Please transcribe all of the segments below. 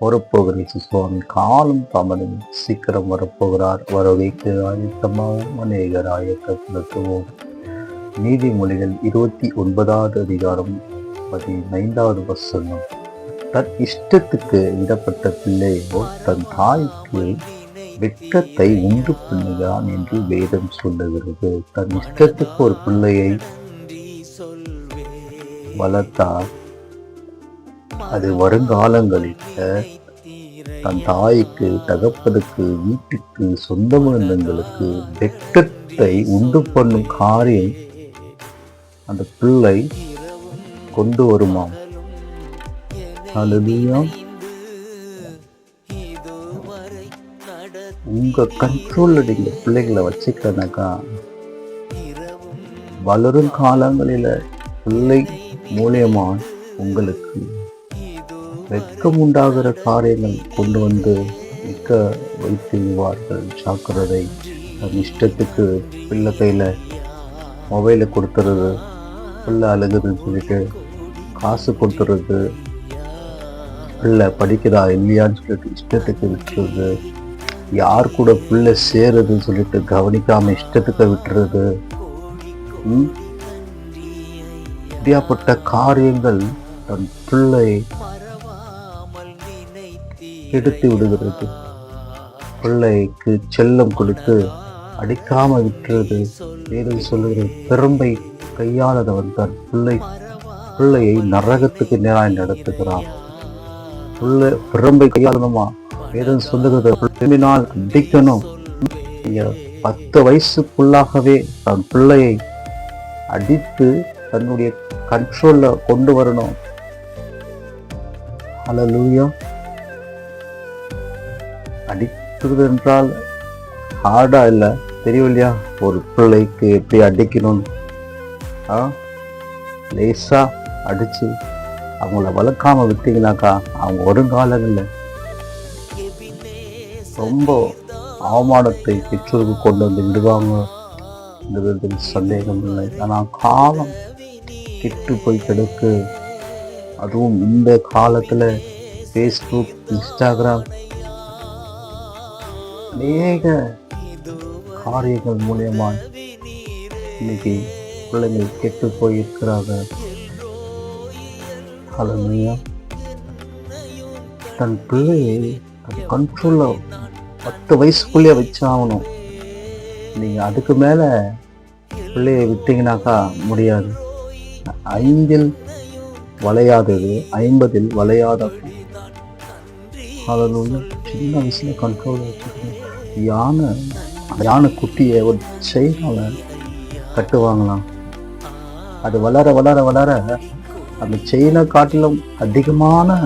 வரப்போகிற சுவாமி காலம் தாமதம் சீக்கிரம் வரப்போகிறார். வரவைக்கு ஆயத்தமாகவும் அநேகர் ஆயத்தப்படுத்துவோம். நீதிமொழிகள் 29வது அதிகாரம் 15வது வசனம். தன் இஷ்டத்துக்கு விடப்பட்ட பிள்ளையோ தன் தாய்க்கு வெட்கத்தை உண்டு பண்ணுகிறான் என்று வேதம் சொல்லுகிறது. தன் இஷ்டத்துக்கு ஒரு பிள்ளையை வளர்த்தால் அது வருங்காலங்களில் தன் தாய்க்கு, தகப்பனுக்கு, வீட்டுக்கு, சொந்த பந்தங்களுக்கு வெட்கத்தை உண்டு பண்ணும் காரியம் அந்த பிள்ளை கொண்டு வருமாம். அல்லேலூயா. உங்க கண்ட்ரோல்ல நீங்க பிள்ளைகளை வச்சுக்கனாக்கா வளரும் காலங்களில பிள்ளை மூலியமா உங்களுக்கு வெட்கம் உண்டாகிற காரியங்கள் கொண்டு வந்து நிற்க வைத்துவார்கள். ஜாக்கிரதை. தன் இஷ்டத்துக்கு பிள்ளை கையில் மொபைலை கொடுத்துறது, பிள்ளை அழுகுதுன்னு சொல்லிட்டு காசு கொடுத்துறது, பிள்ளை படிக்கிறா இல்லையான்னு சொல்லிட்டு இஷ்டத்துக்கு விட்டுறது, யார் கூட பிள்ளை சேருதுன்னு சொல்லிட்டு கவனிக்காம இஷ்டத்துக்கு விட்டுறது, இப்படியாப்பட்ட காரியங்கள் தன் பிள்ளை எடுத்து விடுகிறது. பிள்ளைக்கு செல்லம் கொடுத்து அடிக்காம விட்டுறது. வேதம் சொல்லுகிறது, பெரும்பை கையாளதவன் தன் பிள்ளையை நரகத்துக்கு நேராக நடத்துகிறான். பெரும்பை கையாளணுமா? வேதம் சொல்லுகிறது, பிள்ளையினால் அடிக்கணும். 10 வயசுக்குள்ளாகவே தன் பிள்ளையை அடித்து தன்னுடைய கண்ட்ரோல்ல கொண்டு வரணும். அல்லேலூயா. அடிக்கிறது என்றால் ஹார்டா இல்லை, தெரியும் இல்லையா? ஒரு பிள்ளைக்கு எப்படி அடிக்கணும், லேசா அடிச்சு அவங்கள வளர்க்காம விட்டீங்கன்னாக்கா அவங்க வருங்காலங்கள்ல ரொம்ப அவமானத்தை பெற்றோருக்கு கொண்டு வந்து விடுவாங்க. சந்தேகம் இல்லை. ஆனால் காலம் கெட்டு போய் கிடக்கு. அதுவும் இந்த காலத்துல ஃபேஸ்புக், இன்ஸ்டாகிராம், அநேக காரியங்கள் மூலியமா இன்னைக்கு பிள்ளைங்கள் கெட்டு போயிருக்கிறாங்க. அல்லேலூயா. தன் பிள்ளையை கண்ட்ரோல்ல 10 வயசுக்குள்ளேயே வச்சாகணும். நீங்க அதுக்கு மேல பிள்ளையை விட்டீங்கன்னாக்கா முடியாது. 5இல் வளையாதது 50இல் வளையாத. அல்லேலூயா. சின்ன வயசுல கண்ட்ரோல் வச்சுக்கணும். யானை குட்டியை ஒரு செயினால கட்டுவாங்களாம். அது வளர வளர வளர அந்த செயினை காட்டிலும் அதிகமான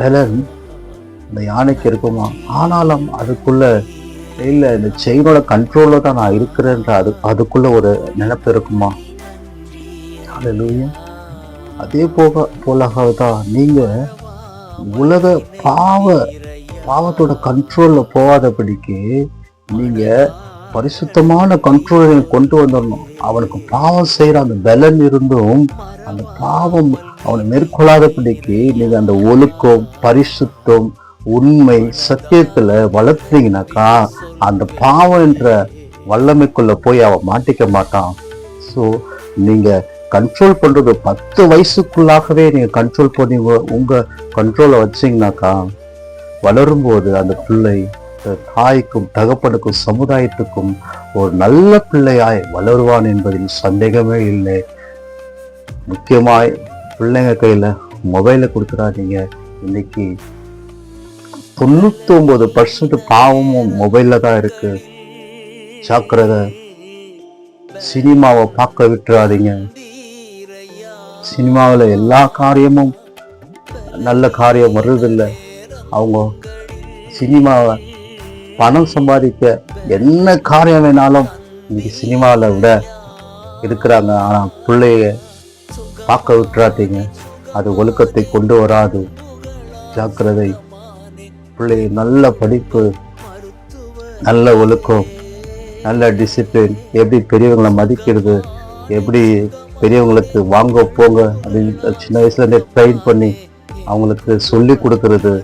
பலன் அந்த யானைக்கு இருக்குமா. ஆனாலும் அதுக்குள்ள இல்லை, இந்த செயினோட கண்ட்ரோல்ல தான் நான் இருக்கிறேன்ற அதுக்குள்ள ஒரு நினைப்பு இருக்குமா. அல்லேலூயா. அதே போலதான் நீங்க உலக பாவத்தோட கண்ட்ரோல்ல போகாதபடிக்கு நீங்க பரிசுத்தமான கண்ட்ரோலை கொண்டு வந்துடணும். அவனுக்கு பாவம் செய்யற அந்த பலன் இருந்தும் அந்த பாவம் அவனை மேற்கொள்ளாதபடிக்கு நீங்க அந்த ஒழுக்கம், பரிசுத்தம், உண்மை, சத்தியத்துல வளர்த்தீங்கன்னாக்கா அந்த பாவம் என்ற வல்லமைக்குள்ள போய் அவன் மாட்டிக்க மாட்டான். ஸோ நீங்க கண்ட்ரோல் பண்றது 10 வயசுக்குள்ளாகவே நீங்க கண்ட்ரோல் பண்ணி உங்க கண்ட்ரோலை வச்சீங்கன்னாக்கா வளரும்போது அந்த பிள்ளை தாய்க்கும், தகப்பனுக்கும், சமுதாயத்துக்கும் ஒரு நல்ல பிள்ளையாய் வளருவான் என்பதில் சந்தேகமே இல்லை. முக்கியமாய் பிள்ளைங்க கையில மொபைலை கொடுத்துடாதீங்க. இன்னைக்கு 99% பாவமும் மொபைல்ல தான் இருக்கு. ஜாக்கிரதை. சினிமாவை பார்க்க விட்டுறாதீங்க. சினிமாவில் எல்லா காரியமும் நல்ல காரியம் வர்றதில்லை. அவங்க சினிமாவை பணம் சம்பாதிக்க என்ன காரியம் வேணாலும் இன்னைக்கு சினிமாவில் விட இருக்கிறாங்க. ஆனால் பிள்ளைய பார்க்க விட்டுறாதீங்க. அது ஒழுக்கத்தை கொண்டு வராது. ஜாக்கிரதை. பிள்ளை நல்ல படிப்பு, நல்ல ஒழுக்கம், நல்ல டிசிப்ளின், எப்படி பெரியவங்களை மதிக்கிறது, எப்படி பெரியவங்களுக்கு வாங்க போங்க அப்படின்னு சின்ன வயசுலேருந்தே ட்ரெயின் பண்ணி அவங்களுக்கு சொல்லி கொடுக்கறது.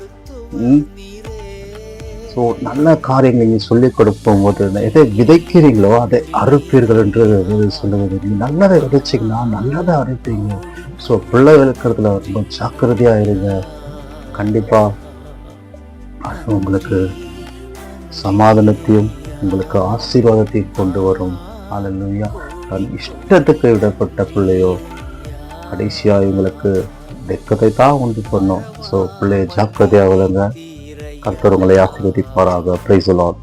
ஸோ நல்ல காரியங்கள் நீங்கள் சொல்லிக் கொடுக்கும் போது எதை விதைக்கிறீங்களோ அதை அறுப்பீர்கள் என்று சொல்லுவது. நீங்கள் நல்லதை விதைச்சிங்கன்னா நல்லதை அறுப்பீங்க. ஸோ பிள்ளை வளர்க்குறதுல ரொம்ப ஜாக்கிரதையாக இருங்க. கண்டிப்பாக அது உங்களுக்கு சமாதானத்தையும் உங்களுக்கு ஆசீர்வாதத்தையும் கொண்டு வரும். அல்லேலூயா. தன் இஷ்டத்துக்கு விடப்பட்ட பிள்ளையோ கடைசியாக இவங்களுக்கு வெக்கத்தை தான் உண்டு பண்ணும். ஸோ பிள்ளைய ஜாக்கிரதையாக விளங்க. கர்த்தர் உங்களை ஆசீர்வதிப்பாராக. Praise the Lord.